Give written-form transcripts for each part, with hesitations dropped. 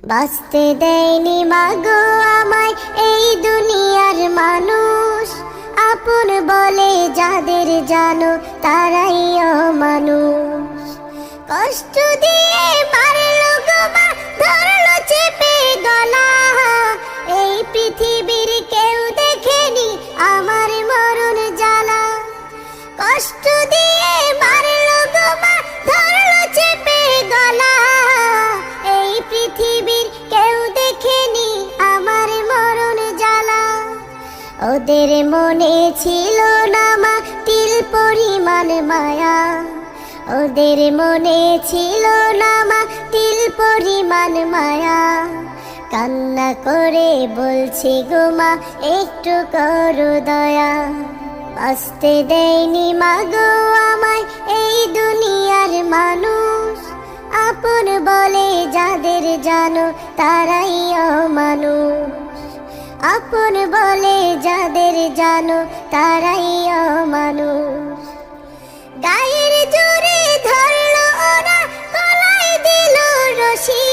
বাঁচতে দেয়নি মাগো আমায় এই দুনিয়ার মানুষ, আপন বলে যাদের জানো তারাই অমানুষ। কষ্ট দিয়ে মারলো গো মা, ধরলো চেপে গলা, এই পৃথিবীর কেউ দেখেনি আমার মরণ জ্বালা। কষ্ট দিয়ে মারলো গো মা, ধরলো চেপে গলা, এই পৃথিবীর কেউ দেখেনি আমার মরণ জ্বালা। ওদের মনে ছিল না মা তিল পরিমাণ মায়া, ওদের মনে ছিল না মা তিল পরিমাণ মায়া। কান্না করে বলছি গো মা একটু করো দয়া, বাঁচতে দেয়নি মাগো আমায় এই দুনিয়ার মানুষ, আপন বলে যাদের জানো তারাই অমানুষ। আপন বলে যাদের জানো তারাই অমানুষ। গায়ের জোরে ধরলো ওরা, গলায় দিল রশি,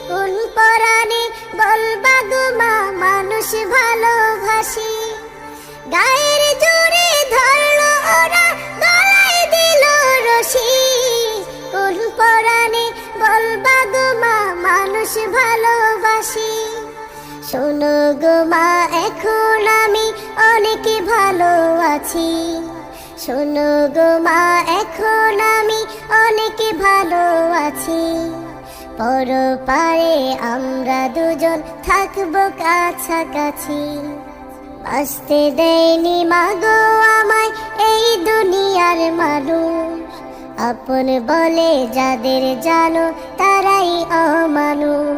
কোন পরাণে বলবা গো মা মানুষ ভালোবাসি। গায়ের জোরে ধরলো ওরা, গলায় দিল রশি, কোন পরাণে বলবা গো মা মানুষ ভালোবাসি। শোনো গো মা এখন আমি অনেক ভালো আছি, শোনো গো মা এখন আমি অনেক ভালো আছি। পরপারে আমরা দুজন থাকবো কাছাকাছি, বাঁচতে দেয়নি মাগো আমায় এই দুনিয়ার মানুষ, আপন বলে যাদের জানো তারাই অমানুষ।